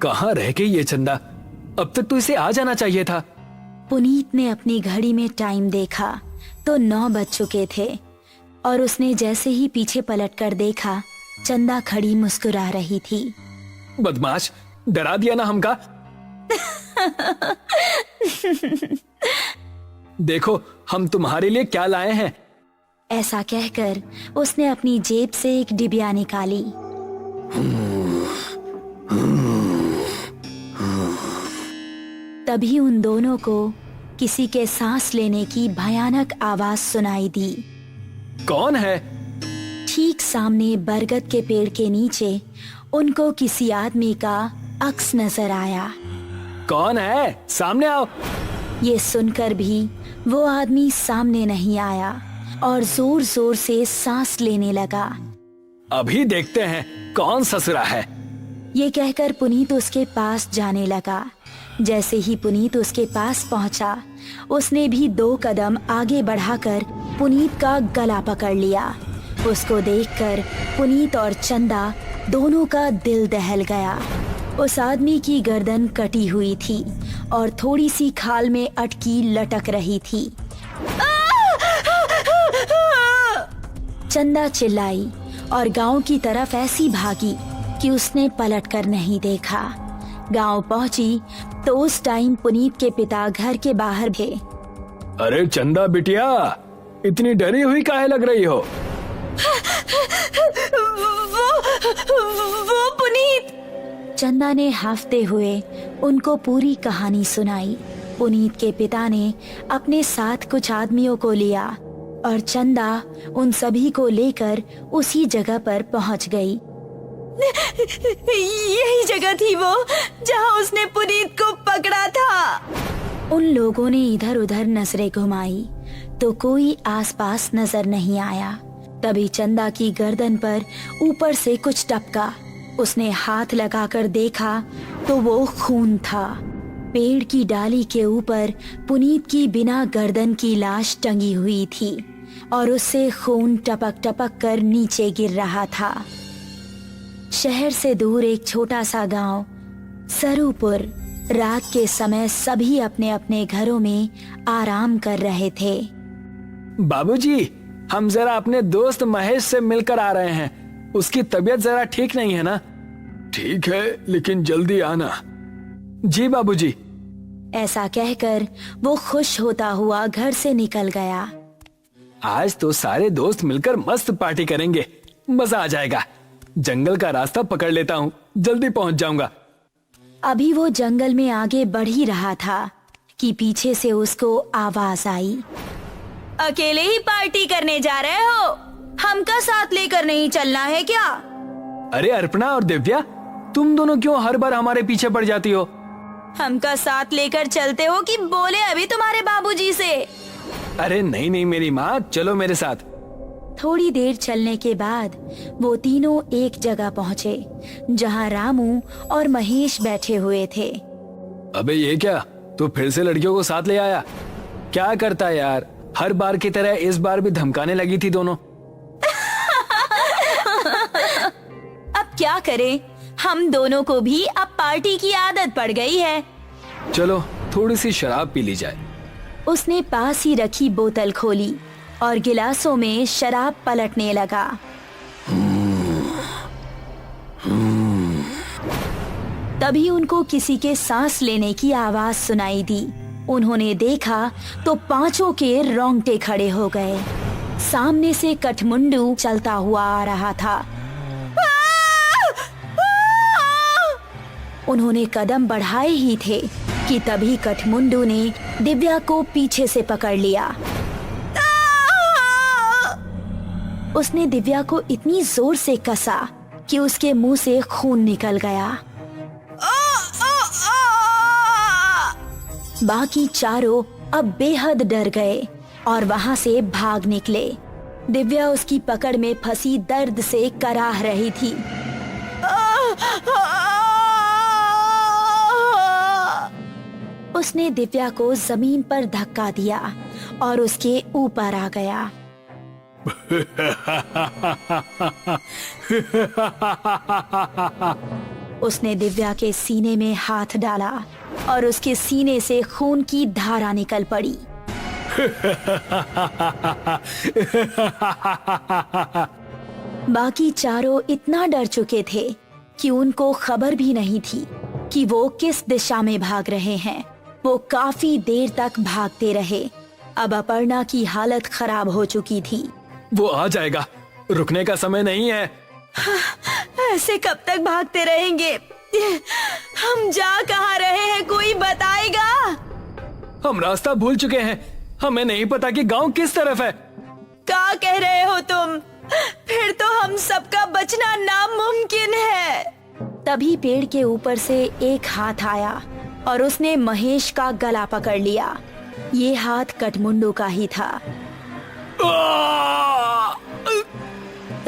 कहाँ रह गई ये चंदा? अब तक तो इसे आ जाना चाहिए था। पुनीत ने अपनी घड़ी में टाइम देखा तो 9 बज चुके थे और उसने जैसे ही पीछे पलटकर देखा, चंदा खड़ी मुस्कुरा रही थी। बदमाश, डरा दिया ना हमका। देखो हम तुम्हारे लिए क्या लाए हैं। ऐसा कहकर उसने अपनी जेब से एक डिबिया निकाली। तभी उन दोनों को किसी के सांस लेने की भयानक आवाज सुनाई दी। कौन है? ठीक सामने बरगद के पेड़ के नीचे उनको किसी आदमी का अक्स नजर आया। कौन है? सामने आओ। ये सुनकर भी वो आदमी सामने नहीं आया और जोर जोर से सांस लेने लगा। अभी देखते हैं कौन ससुरा है। ये कहकर पुनीत उसके पास जाने लगा। जैसे ही पुनीत उसके पास पहुंचा, उसने भी 2 कदम आगे बढ़ाकर पुनीत का गला पकड़ लिया। उसको देखकर पुनीत और चंदा दोनों का दिल दहल गया। उस आदमी की गर्दन कटी हुई थी और थोड़ी सी खाल में अटकी लटक रही थी। चंदा चिल्लाई और गांव की तरफ ऐसी भागी कि उसने पलटकर नहीं देखा। गांव पहुंची तो उस टाइम पुनीत के पिता घर के बाहर थे। अरे चंदा बिटिया, इतनी डरी हुई काहे लग रही हो? वो पुनीत। चंदा ने हाफते हुए उनको पूरी कहानी सुनाई। पुनीत के पिता ने अपने साथ कुछ आदमियों को लिया और चंदा उन सभी को लेकर उसी जगह पर पहुंच गई। यही जगह थी वो जहां उसने पुनीत को पकड़ा था। उन लोगों ने इधर उधर नजरें घुमाई तो कोई आसपास नजर नहीं आया। तभी चंदा की गर्दन पर ऊपर से कुछ टपका। उसने हाथ लगाकर देखा तो वो खून था। पेड़ की डाली के ऊपर पुनीत की बिना गर्दन की लाश टंगी हुई थी और उससे खून टपक टपक कर नीचे गिर रहा था। शहर से दूर एक छोटा सा गांव सरूपुर। रात के समय सभी अपने अपने घरों में आराम कर रहे थे। बाबूजी, हम जरा अपने दोस्त महेश से मिलकर आ रहे हैं। उसकी तबीयत जरा ठीक नहीं है ना? ठीक है, लेकिन जल्दी आना। जी बाबूजी। ऐसा कहकर वो खुश होता हुआ घर से निकल गया। आज तो सारे दोस्त मिलकर मस्त पार्टी करेंगे, मजा आ जाएगा। जंगल का रास्ता पकड़ लेता हूँ, जल्दी पहुँच जाऊंगा। अभी वो जंगल में आगे बढ़ ही रहा था कि पीछे से उसको आवाज आई। अकेले ही पार्टी करने जा रहे हो? हमका साथ लेकर नहीं चलना है क्या? अरे अर्पणा और दिव्या, तुम दोनों क्यों हर बार हमारे पीछे पड़ जाती हो? हमका साथ लेकर चलते हो कि बोले अभी तुम्हारे बाबूजी से? अरे नहीं नहीं मेरी माँ, चलो मेरे साथ। थोड़ी देर चलने के बाद वो तीनों एक जगह पहुँचे जहाँ रामू और महेश बैठे हुए थे। अबे ये क्या, तू फिर से लड़कियों को साथ ले आया? क्या करता है यार, हर बार की तरह इस बार भी धमकाने लगी थी दोनों। अब क्या करें, हम दोनों को भी अब पार्टी की आदत पड़ गई है। चलो थोड़ी सी शराब पी ली जाए। उसने पास ही रखी बोतल खोली और गिलासों में शराब पलटने लगा। तभी उनको किसी के सांस लेने की आवाज सुनाई दी। उन्होंने देखा तो पांचों के रोंगटे खड़े हो गए। सामने से कठमुंडू चलता हुआ आ रहा था। उन्होंने कदम बढ़ाए ही थे कि तभी कठमुंडू ने दिव्या को पीछे से पकड़ लिया। उसने दिव्या को इतनी जोर से कसा कि उसके मुंह से खून निकल गया। बाकी चारों अब बेहद डर गए और वहां से भाग निकले। दिव्या उसकी पकड़ में फंसी दर्द से कराह रही थी। उसने दिव्या को जमीन पर धक्का दिया और उसके ऊपर आ गया। उसने दिव्या के सीने में हाथ डाला और उसके सीने से खून की धारा निकल पड़ी। बाकी चारों इतना डर चुके थे कि उनको खबर भी नहीं थी कि वो किस दिशा में भाग रहे हैं। वो काफी देर तक भागते रहे। अब अपर्णा की हालत खराब हो चुकी थी। वो आ जाएगा, रुकने का समय नहीं है। ऐसे कब तक भागते रहेंगे? हम जा कहाँ रहे हैं, कोई बताएगा? हम रास्ता भूल चुके हैं, हमें नहीं पता कि गांव किस तरफ है। क्या कह रहे हो तुम? फिर तो हम सबका बचना नामुमकिन है। तभी पेड़ के ऊपर से एक हाथ आया और उसने महेश का गला पकड़ लिया। ये हाथ कठमुंडू का ही था।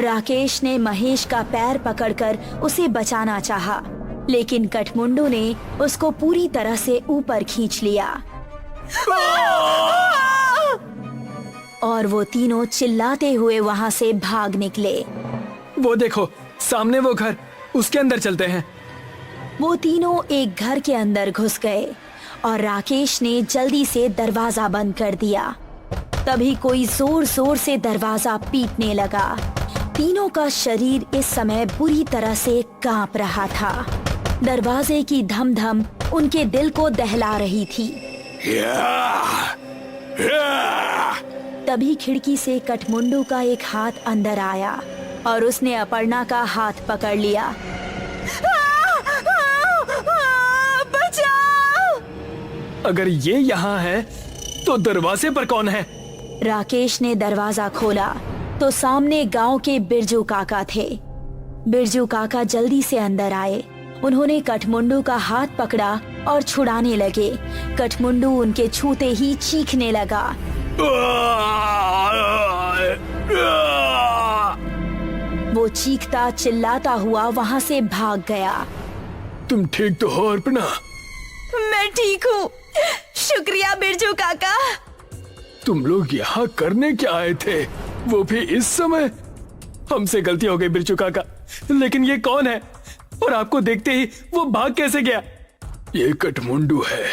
राकेश ने महेश का पैर पकड़कर उसे बचाना चाहा, लेकिन कठमुंडू ने उसको पूरी तरह से ऊपर खींच लिया और वो तीनों चिल्लाते हुए वहाँ से भाग निकले। वो देखो, सामने वो घर, उसके अंदर चलते हैं। वो तीनों एक घर के अंदर घुस गए और राकेश ने जल्दी से दरवाजा बंद कर दिया। तभी कोई जोर जोर से दरवाजा पीटने लगा। तीनों का शरीर इस समय बुरी तरह से कांप रहा था। दरवाजे की धम धम उनके दिल को दहला रही थी। तभी खिड़की से कठमुंडू का एक हाथ अंदर आया और उसने अपर्णा का हाथ पकड़ लिया। बचाओ! अगर ये यहाँ है तो दरवाजे पर कौन है? राकेश ने दरवाजा खोला तो सामने गांव के बिरजू काका थे। बिरजू काका जल्दी से अंदर आए। उन्होंने कठमुंडू का हाथ पकड़ा और छुड़ाने लगे। कठमुंडू उनके छूते ही चीखने लगा। वो चीखता चिल्लाता हुआ वहाँ से भाग गया। तुम ठीक तो हो अर्पणा? मैं ठीक हूँ, शुक्रिया बिरजू काका। तुम लोग यहाँ करने क्या आए थे, वो भी इस समय? हमसे गलती हो गई बिरजू काका, लेकिन ये कौन है और आपको देखते ही वो भाग कैसे गया? ये कठमुंडू है।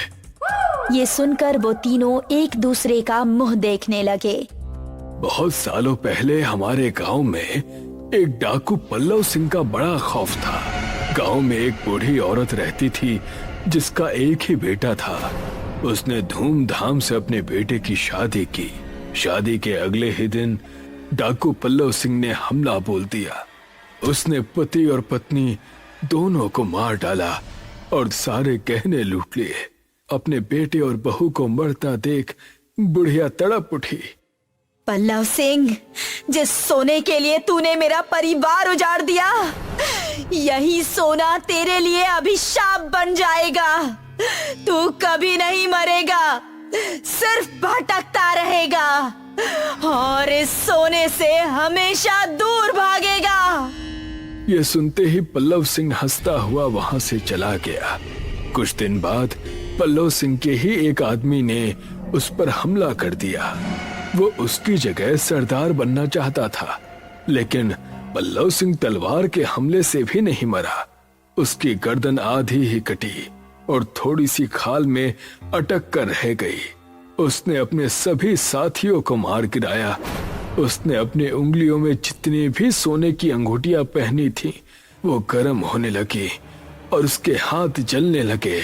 ये सुनकर वो तीनों एक दूसरे का मुंह देखने लगे। बहुत सालों पहले हमारे गांव में एक डाकू पल्लव सिंह का बड़ा खौफ था। गांव में एक बूढ़ी औरत रहती थी जिसका एक ही बेटा था। उसने धूमधाम से अपने बेटे की शादी की। शादी के अगले ही दिन डाकू पल्लव सिंह ने हमला बोल दिया। उसने पति और पत्नी दोनों को मार डाला और सारे गहने लूट लिए। अपने बेटे और बहू को मरता देख बुढ़िया तड़प उठी। पल्लव सिंह, जिस सोने के लिए तूने मेरा परिवार उजाड़ दिया, यही सोना तेरे लिए अभिशाप बन जाएगा। तू कभी नहीं मरेगा, सिर्फ भटकता रहेगा और इस सोने से हमेशा दूर भागेगा। ये सुनते ही पल्लव सिंह हंसता हुआ वहां से चला गया। कुछ दिन बाद पल्लव सिंह के ही एक आदमी ने उस पर हमला कर दिया। वो उसकी जगह सरदार बनना चाहता था, लेकिन पल्लव सिंह तलवार के हमले से भी नहीं मरा। उसकी गर्दन आधी ही कटी और थोड़ी सी खाल में अटक कर रह गई। उसने अपने सभी साथियों को मार गिराया। उसने अपने उंगलियों में जितनी भी सोने की अंगूठियां पहनी थी वो गर्म होने लगी और उसके हाथ जलने लगे।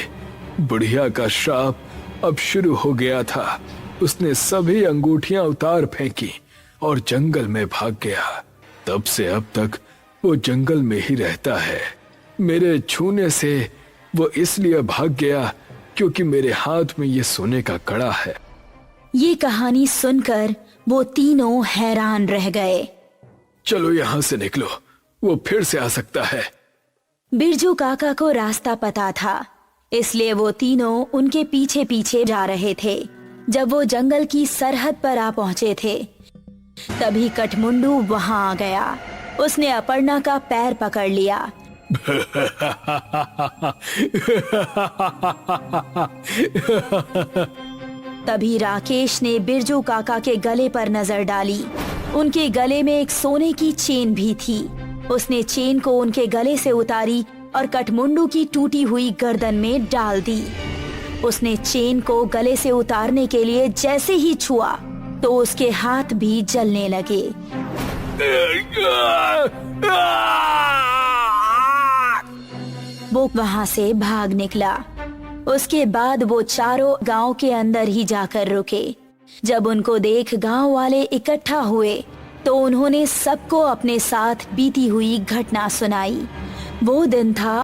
बुढ़िया का श्राप अब शुरू हो गया था। उसने सभी अंगूठियां उतार फेंकी और जंगल में भाग गया। तब से अब तक वो जंगल में ही रहता है। मेरे छूने से वो इसलिए भाग गया क्योंकि मेरे हाथ में ये सोने का कड़ा है। ये कहानी सुनकर वो तीनों हैरान रह गए। चलो यहाँ से निकलो, वो फिर से आ सकता है। बिरजू काका को रास्ता पता था, इसलिए वो तीनों उनके पीछे पीछे जा रहे थे। जब वो जंगल की सरहद पर आ पहुंचे थे, तभी कठमुंडू वहां आ गया। उसने अपर्णा का पैर पकड़ लिया। तभी राकेश ने बिरजू काका के गले पर नजर डाली। उनके गले में एक सोने की चेन भी थी। उसने चेन को उनके गले से उतारी और कठमुंडू की टूटी हुई गर्दन में डाल दी। उसने चेन को गले से उतारने के लिए जैसे ही छुआ तो उसके हाथ भी जलने लगे। वो वहां से भाग निकला। उसके बाद वो चारों गांव के अंदर ही जाकर रुके। जब उनको देख गांव वाले इकट्ठा हुए तो उन्होंने सबको अपने साथ बीती हुई घटना सुनाई। वो दिन था